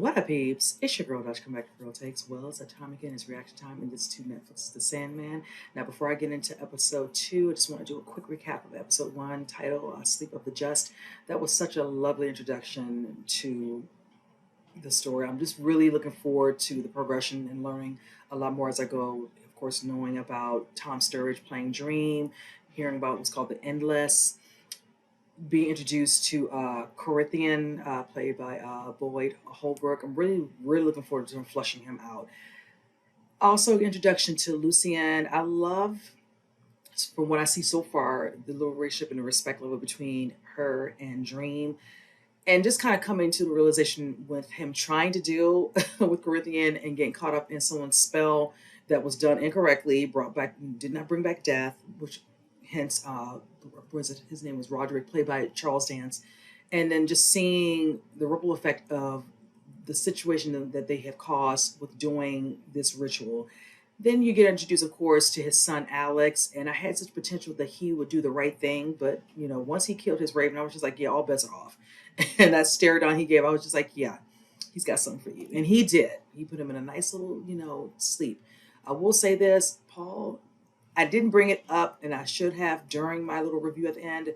What up, peeps? It's your girl, Dutch. Come back to Real Takes. Well, it's a time again. It's reaction time, and this to Netflix, The Sandman. Now, before I get into episode 2, I just want to do a quick recap of episode 1, titled Sleep of the Just. That was such a lovely introduction to the story. I'm just really looking forward to the progression and learning a lot more as I go. Of course, knowing about Tom Sturridge playing Dream, hearing about what's called the Endless, being introduced to Corinthian, played by Boyd Holbrook. I'm really looking forward to him fleshing him out. Also, introduction to Lucienne. I love, from what I see so far, the little relationship and the respect level between her and Dream. And just kind of coming to the realization with him trying to deal with Corinthian and getting caught up in someone's spell that was done incorrectly, did not bring back death, which hence his name was Roderick, played by Charles Dance. And then just seeing the ripple effect of the situation that they have caused with doing this ritual. Then you get introduced, of course, to his son Alex, and I had such potential that he would do the right thing, but once he killed his raven, I was just like, yeah, all bets are off. And that stare down he gave, I was just like, yeah, he's got something for you. And he did. He put him in a nice little, sleep. I will say this, Paul, I didn't bring it up, and I should have during my little review at the end,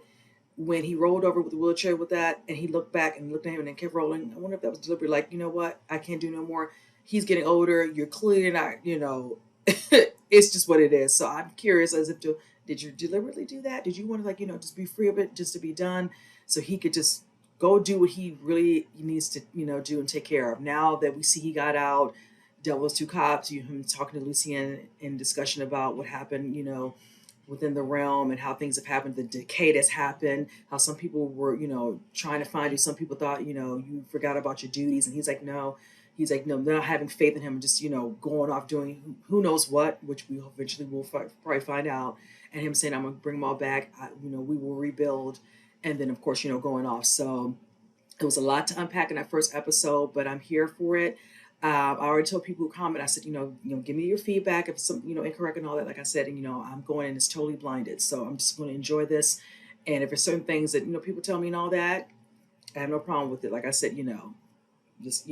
when he rolled over with the wheelchair with that, and he looked back and looked at him and then kept rolling. I wonder if that was deliberate, like, you know what, I can't do no more. He's getting older. You're clearly not, it's just what it is. So I'm curious as if did you deliberately do that? Did you want to, just be free of it, just to be done, so he could just go do what he really needs to, do and take care of? Now that we see he got out, dealt with 2 cops, him talking to Lucienne in discussion about what happened, within the realm and how things have happened, the decay that's happened, how some people were, trying to find you. Some people thought, you forgot about your duties. And he's like, no, they're not having faith in him, just, going off doing who knows what, which we eventually will probably find out. And him saying, I'm going to bring them all back. We will rebuild. And then, of course, going off. So it was a lot to unpack in that first episode, but I'm here for it. I already told people who comment, I said, give me your feedback if it's some, incorrect and all that. Like I said, and, I'm going and it's totally blinded. So I'm just going to enjoy this. And if there's certain things that, people tell me and all that, I have no problem with it. Like I said, just,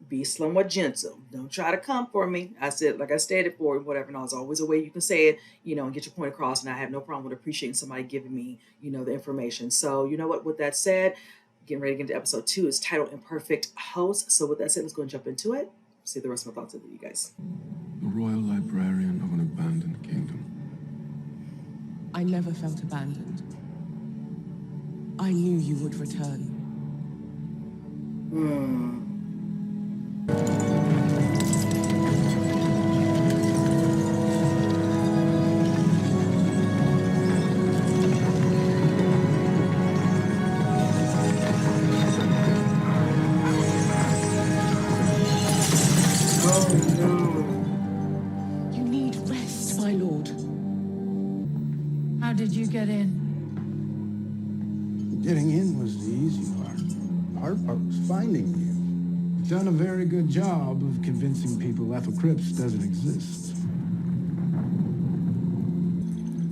be somewhat gentle. Don't try to come for me. I said, like I stated for whatever. And there's always a way you can say it, and get your point across. And I have no problem with appreciating somebody giving me, the information. So, what, with that said, getting ready to get into episode 2 is titled Imperfect Host. So with that said, let's go and jump into it. See the rest of my thoughts with you guys. The royal librarian of an abandoned kingdom. I never felt abandoned. I knew you would return. You need rest, my lord. How did you get in? Getting in was the easy part. The hard part was finding you. You've done a very good job of convincing people Ethel Cripps doesn't exist.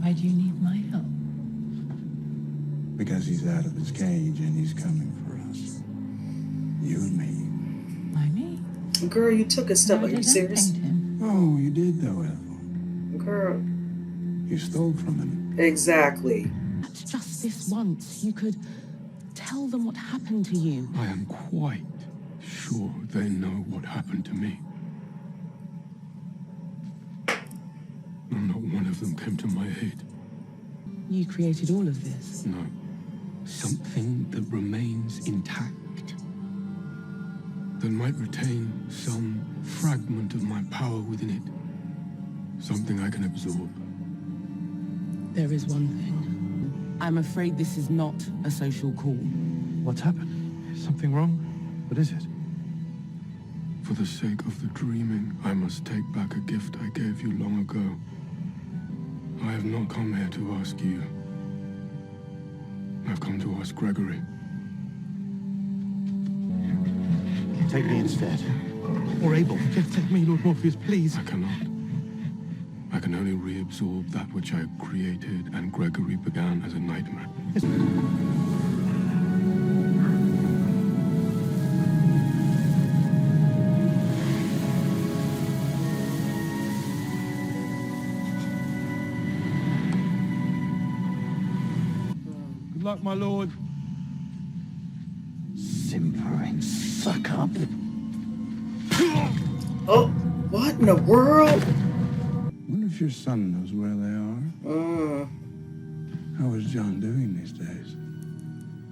Why do you need my help? Because he's out of his cage and he's coming for us. You and me. Why me? Girl, you took a step. Are you serious? Oh, you did though, Ethel. Girl. You stole from him. Exactly. That's just this once. You could tell them what happened to you. I am quite sure they know what happened to me. And not one of them came to my aid. You created all of this. No. Something that remains intact. That might retain some fragment of my power within it. Something I can absorb. There is one thing. I'm afraid this is not a social call. What's happened? Is something wrong? What is it? For the sake of the dreaming, I must take back a gift I gave you long ago. I have not come here to ask you. I've come to ask Gregory. Take me instead. Or Abel. Take me, Lord Morpheus, please. I cannot. I can only reabsorb that which I created and Gregory began as a nightmare. luck, my lord. Simpering suck up. Oh, what in the world? Wonder if your son knows where they are. How is John doing these days?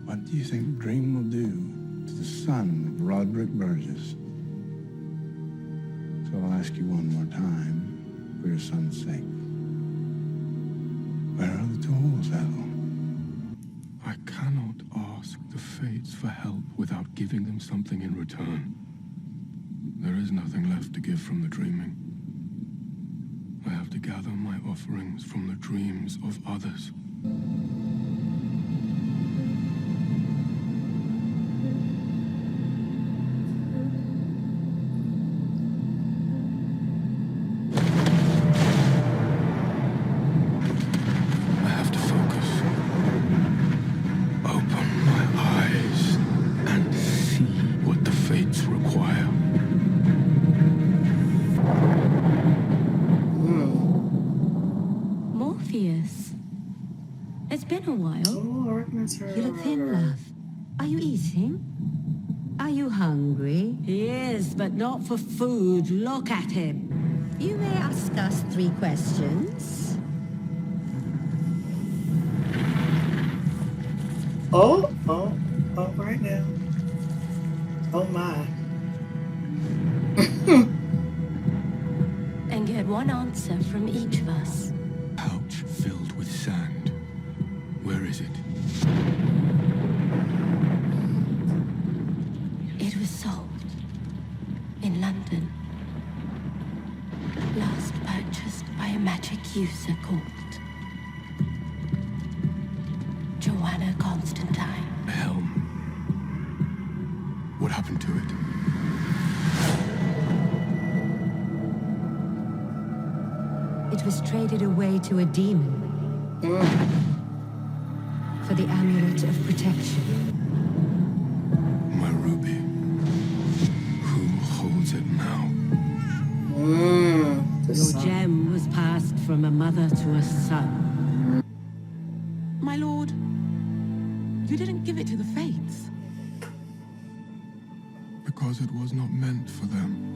What do you think Dream will do to the son of Roderick Burgess? So I'll ask you one more time, for your son's sake. Where are the tools, Ethel? I cannot ask the fates for help without giving them something in return. There is nothing left to give from the dreaming. I have to gather my offerings from the dreams of others. I have to focus. Open my eyes and see what the fates require. Morpheus. It's been a while. Oh, I recognize her. You look thin, love. Are you eating? Are you hungry? He is, but not for food. Look at him. You may ask us 3 questions. Oh, right now. Oh my. And get 1 answer from each of us. Pouch filled with sand. Where is it? It was sold in London. Last purchased by a magic user called Joanna Constantine. A helm. What happened to it? It was traded away to a demon for the amulet of protection. My ruby. Who holds it now? The Your sun. gem was passed from a mother to a son. My lord, you didn't give it to the fates. Because it was not meant for them.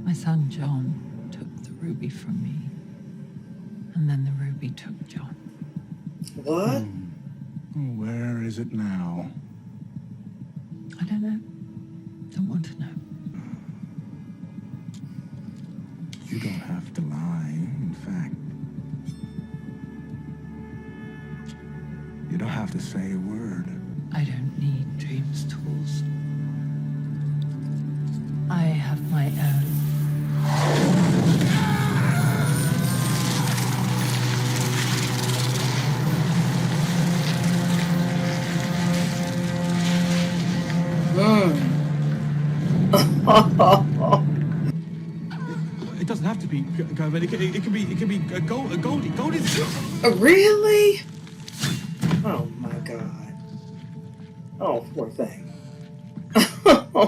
My son John took the ruby from me. And then the ruby took John. What? Where is it now? I don't know. Don't want to know. You don't have to lie. In fact, you don't have to say a word. I don't need Dream's tools. I have my own. It doesn't have to be gold. It can be gold. Gold is. Really? Oh my god. Oh, poor thing. Hello,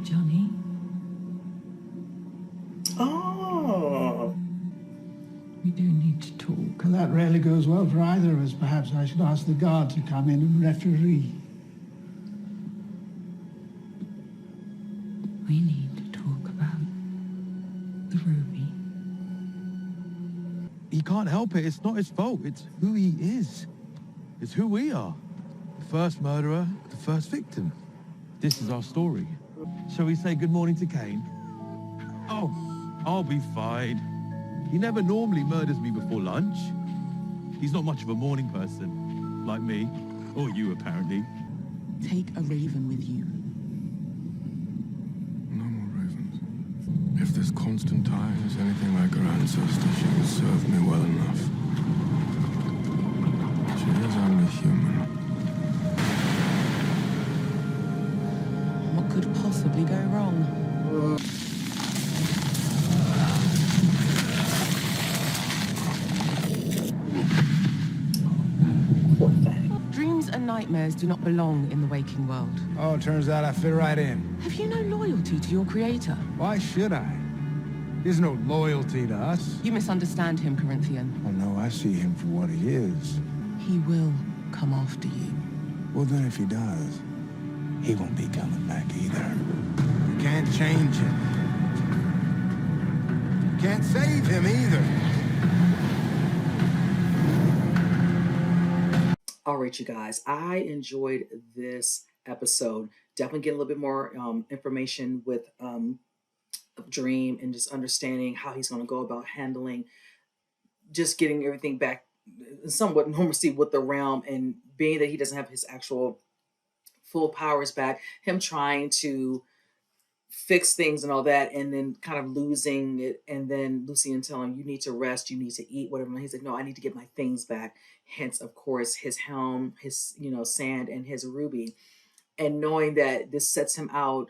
Johnny. Oh. We do need to talk. Well, that rarely goes well for either of us. Perhaps I should ask the guard to come in and referee. We need to talk about the ruby. He can't help it. It's not his fault. It's who he is. It's who we are. The first murderer, the first victim. This is our story. Shall we say good morning to Kane? Oh, I'll be fine. He never normally murders me before lunch. He's not much of a morning person, like me, or you apparently. Take a raven with you. No more ravens. If this Constantine is anything like her ancestor, she will serve me well enough. She is only human. What could possibly go wrong? Poor and nightmares do not belong in the waking world. Oh, it turns out I fit right in. Have you no loyalty to your creator? Why should I? There's no loyalty to us. You misunderstand him, Corinthian. Oh, no, I see him for what he is. He will come after you. Well, then if he does, he won't be coming back either. You can't change him. You can't save him either. All right, you guys, I enjoyed this episode. Definitely get a little bit more information with Dream and just understanding how he's going to go about handling just getting everything back somewhat normalcy with the realm, and being that he doesn't have his actual full powers back, him trying to fix things and all that, and then kind of losing it, and then Lucian telling him, you need to rest, you need to eat, whatever. And he's like, no, I need to get my things back. Hence, of course, his helm, his sand, and his ruby. And knowing that this sets him out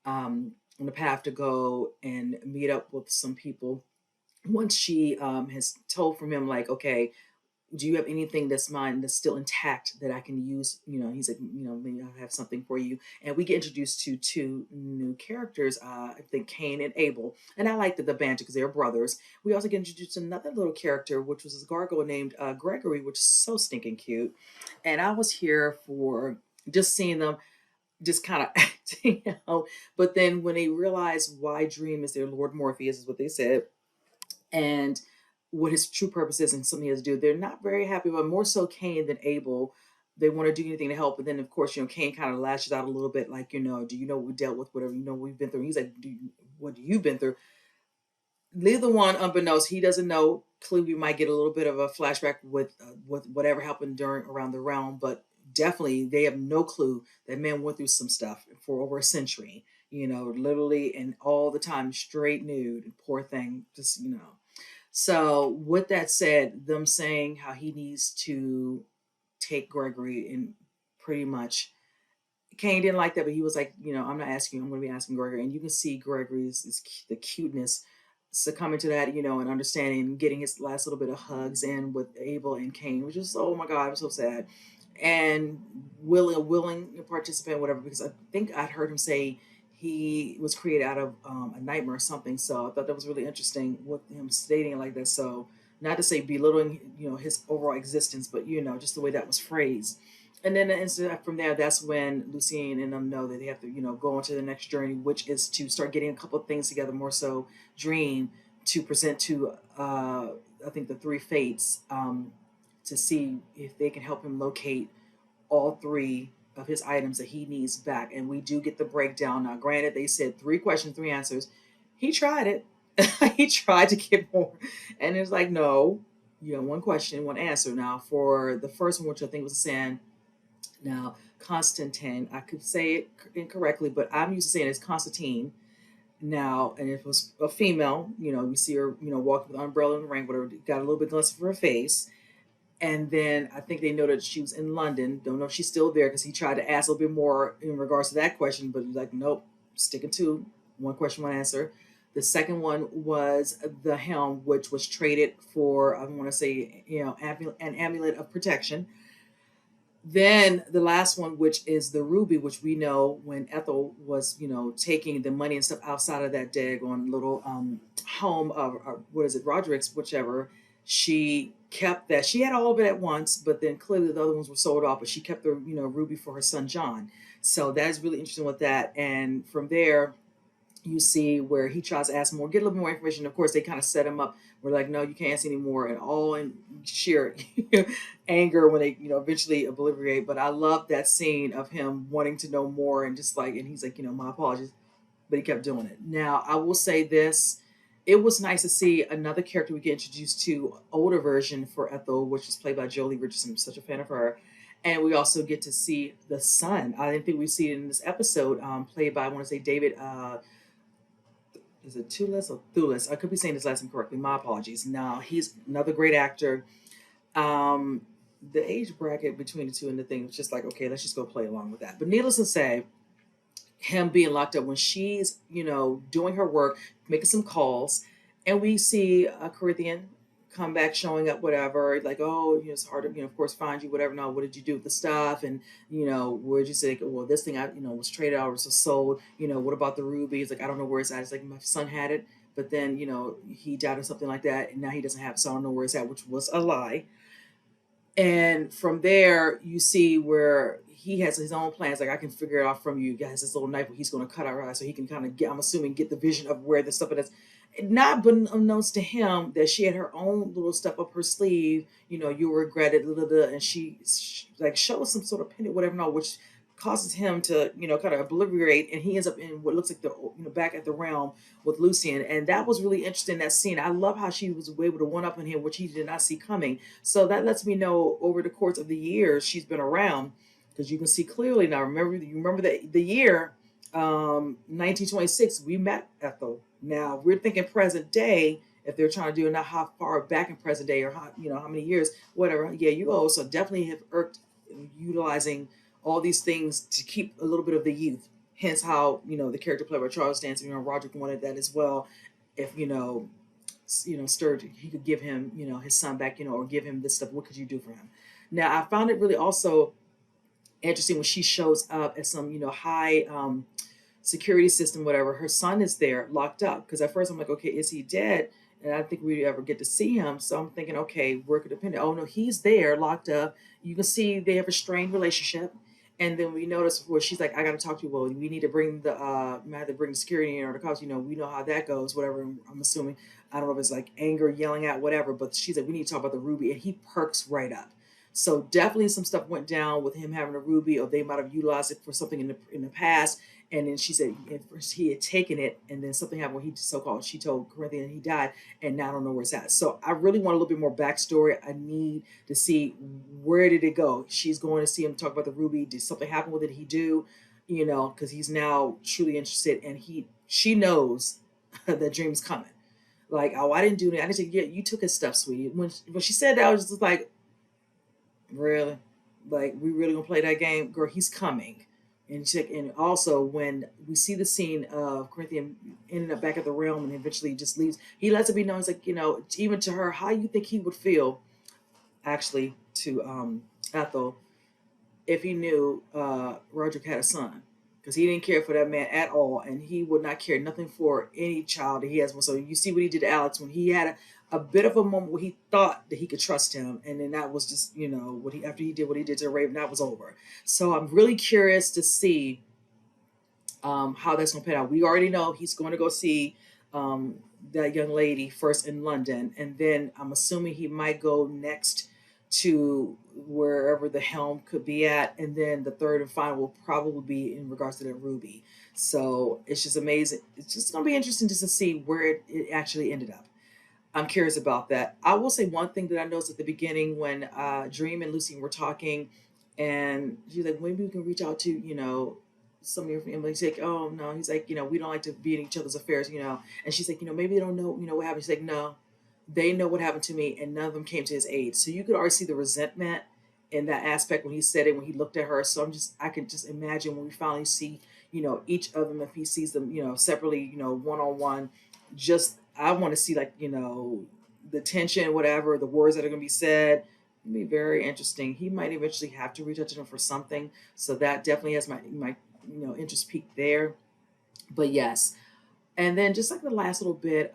on the path to go and meet up with some people. Once she has told from him, like, okay, do you have anything that's mine that's still intact that I can use? He's like, maybe I have something for you. And we get introduced to two new characters, I think Cain and Abel. And I like the banter because they're brothers. We also get introduced to another little character, which was a gargoyle named Gregory, which is so stinking cute. And I was here for just seeing them just kind of acting out. But then when they realize why Dream is their Lord Morpheus, is what they said, and what his true purpose is and something he has to do, they're not very happy, but more so Cain than Abel. They want to do anything to help. But then, of course, Cain kind of lashes out a little bit, like, do you know we dealt with whatever, we've been through? He's like, what have you been through? Neither one, unbeknownst, he doesn't know. Clearly, we might get a little bit of a flashback with whatever happened around the realm, but definitely they have no clue that man went through some stuff for over a century, literally, and all the time straight nude. Poor thing, just. So with that said, them saying how he needs to take Gregory, and pretty much Cain didn't like that, but he was like, I'm not asking you, I'm going to be asking Gregory. And you can see Gregory's the cuteness succumbing to that, and understanding, getting his last little bit of hugs in with Abel and Cain, which is, oh my God, I'm so sad. And willing to participate in whatever, because I think I'd heard him say he was created out of a nightmare or something. So I thought that was really interesting with him stating it like that. So not to say belittling, his overall existence, but, just the way that was phrased. And then from there, that's when Lucien and them know that they have to, go on to the next journey, which is to start getting a couple of things together, more so Dream, to present to, I think, the three fates, to see if they can help him locate all three of his items that he needs back. And we do get the breakdown. Now, granted, they said 3 questions, 3 answers. He tried it. He tried to get more. And it's like, no, 1 question, 1 answer. Now, for the first one, which I think was Sand, now, Constantine, I could say it incorrectly, but I'm used to saying it's Constantine. Now, and if it was a female, you see her, walking with an umbrella in the rain, whatever, got a little bit glimpse of her face. And then I think they know that she was in London. Don't know if she's still there, because he tried to ask a little bit more in regards to that question, but he was like, nope, sticking to 1 question, 1 answer. The second one was the helm, which was traded for, I want to say, an amulet of protection. Then the last one, which is the ruby, which we know when Ethel was, taking the money and stuff outside of that daggone little home of, what is it, Roderick's, whichever, she kept that. She had all of it at once, but then clearly the other ones were sold off, but she kept the, ruby for her son, John. So that is really interesting with that. And from there, you see where he tries to ask more, get a little more information. Of course, they kind of set him up. We're like, no, you can't ask anymore, and all in sheer anger when they, eventually obliterate. But I love that scene of him wanting to know more, and just like, and he's like, my apologies, but he kept doing it. Now, I will say this. It was nice to see another character we get introduced to, older version for Ethel, which is played by Jolie Richardson. I'm such a fan of her. And we also get to see the son. I didn't think we'd see it in this episode, played by, I want to say, David, is it Toulis or Thulis? I could be saying his last name correctly. My apologies. Now, he's another great actor. The age bracket between the two and the thing was just like, okay, let's just go play along with that. But needless to say, him being locked up when she's, doing her work, making some calls, and we see a Corinthian, come back, showing up, whatever. Like, oh, it's hard to, of course, find you, whatever. No, what did you do with the stuff? And, where'd you say, well, this thing was traded out or was sold. What about the ruby? It's like, I don't know where it's at. It's like, my son had it, but then, he died or something like that. And now he doesn't have it. So I don't know where it's at, which was a lie. And from there, you see where he has his own plans. Like, I can figure it out from you. He has this little knife where he's going to cut our eyes so he can kind of get, I'm assuming, get the vision of where the stuff is. Not unbeknownst to him that she had her own little stuff up her sleeve. You'll regret it, and she like shows some sort of pendant, whatever, no, which causes him to, kind of obliterate, and he ends up in what looks like the, back at the realm with Lucian. And that was really interesting, that scene. I love how she was able to one up on him, which he did not see coming. So that lets me know over the course of the years she's been around, because you can see clearly now. You remember the year 1926, we met Ethel. Now we're thinking present day, if they're trying to do not how far back in present day, or how, how many years, whatever. Yeah, you also definitely have irked utilizing all these things to keep a little bit of the youth. Hence how, the character played by Charles Dance, Roderick wanted that as well. If, Sturge, he could give him, his son back, or give him this stuff. What could you do for him? Now, I found it really also interesting when she shows up at some, high security system, whatever. Her son is there locked up, because at first I'm like, okay, is he dead? And I don't think we ever get to see him. So I'm thinking, okay, where could it be? Oh no, he's there locked up. You can see they have a strained relationship. And then we notice where she's like, I got to talk to you. Well, we need to bring the security in, or the cops. We know how that goes. Whatever. I'm assuming. I don't know if it's like anger, yelling at, whatever. But she's like, we need to talk about the ruby, and he perks right up. So definitely some stuff went down with him having a ruby, or they might have utilized it for something in the past. And then she said at first he had taken it, and then something happened where she told Corinthian he died, and now I don't know where it's at. So I really want a little bit more backstory. I need to see, where did it go? She's going to see him talk about the ruby. Did something happen with it? He do, because he's now truly interested, and she knows that Dream's coming. Like, oh, I didn't do it. I didn't take it. You took his stuff, sweetie. When she said that, I was just like, really? Like, we really gonna play that game? Girl, he's coming. And also when we see the scene of Corinthian ending up back at the realm and eventually just leaves, he lets it be known, it's like, even to her, how you think he would feel, actually, to Ethel, if he knew Roderick had a son. Because he didn't care for that man at all, and he would not care nothing for any child that he has. So you see what he did to Alex when he had a bit of a moment where he thought that he could trust him, and then that was just, after he did what he did to Raven, that was over. So I'm really curious to see how that's going to pan out. We already know he's going to go see that young lady first in London, and then I'm assuming he might go next to wherever the helm could be at, and then the third and final will probably be in regards to the ruby. So it's just amazing. It's just going to be interesting just to see where it actually ended up. I'm curious about that. I will say one thing that I noticed at the beginning when Dream and Lucy were talking, and she's like, maybe we can reach out to, some of your family. He's like, oh no. He's like, we don't like to be in each other's affairs, And she's like, maybe they don't know, what happened. She's like, no, they know what happened to me, and none of them came to his aid. So you could already see the resentment in that aspect when he said it, when he looked at her. So I can just imagine when we finally see, each of them, if he sees them, separately, one-on-one, just, I want to see, like, the tension, whatever, the words that are going to be said. It'll be very interesting. He might eventually have to reach out to them for something. So that definitely has my interest peaked there. But yes. And then just like the last little bit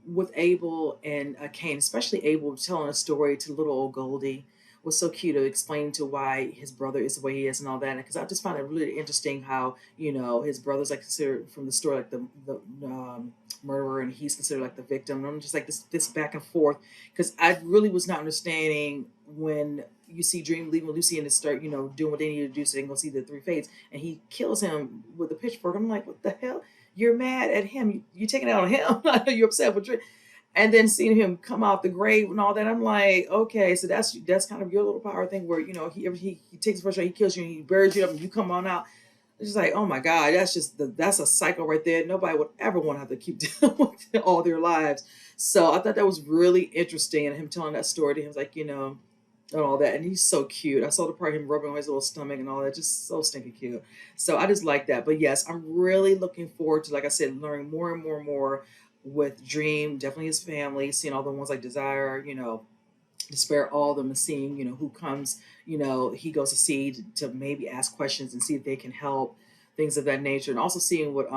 with Abel and Cain, especially Abel telling a story to little old Goldie, was so cute, to explain to why his brother is the way he is and all that. Because I just found it really interesting how, his brother's like considered from the story like the murderer, and he's considered like the victim. And I'm just like this back and forth, because I really was not understanding when you see Dream leaving Lucy and start, doing what they need to do so they can go see the three fates, and he kills him with a pitchfork. I'm like, what the hell? You're mad at him. You're taking it out on him. I know you're upset with Dream. And then seeing him come out the grave and all that, I'm like, okay, so that's kind of your little power thing where, he takes the first shot, he kills you, and he buries you up, and you come on out. It's just like, oh my God, that's a cycle right there. Nobody would ever want to have to keep dealing with it all their lives. So I thought that was really interesting, and him telling that story to him was like, and all that. And he's so cute. I saw the part of him rubbing on his little stomach and all that, just so stinking cute. So I just like that. But yes, I'm really looking forward to, like I said, learning more and more with Dream, definitely his family, seeing all the ones like Desire, to spare all of them, and seeing, who comes, he goes to see to maybe ask questions and see if they can help, things of that nature. And also seeing what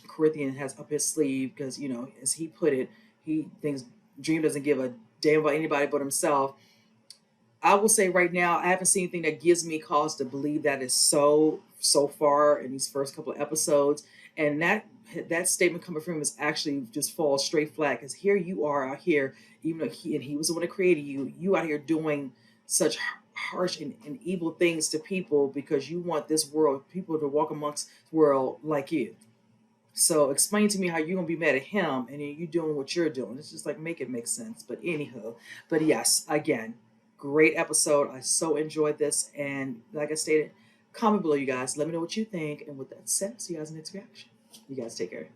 Corinthian has up his sleeve, because, as he put it, he thinks Dream doesn't give a damn about anybody but himself. I will say right now, I haven't seen anything that gives me cause to believe that is so far in these first couple of episodes. And that statement coming from him is actually just falls straight flat, because here you are out here, even though he was the one that created you out here doing such harsh and evil things to people because you want this world, people to walk amongst the world like you. So explain to me how you're gonna be mad at him and then you doing what you're doing. It's just like make it make sense. But anywho, but yes, again, great episode. I so enjoyed this, and like I stated, comment below, you guys. Let me know what you think. And with that said, see you guys in the next reaction. You guys take care.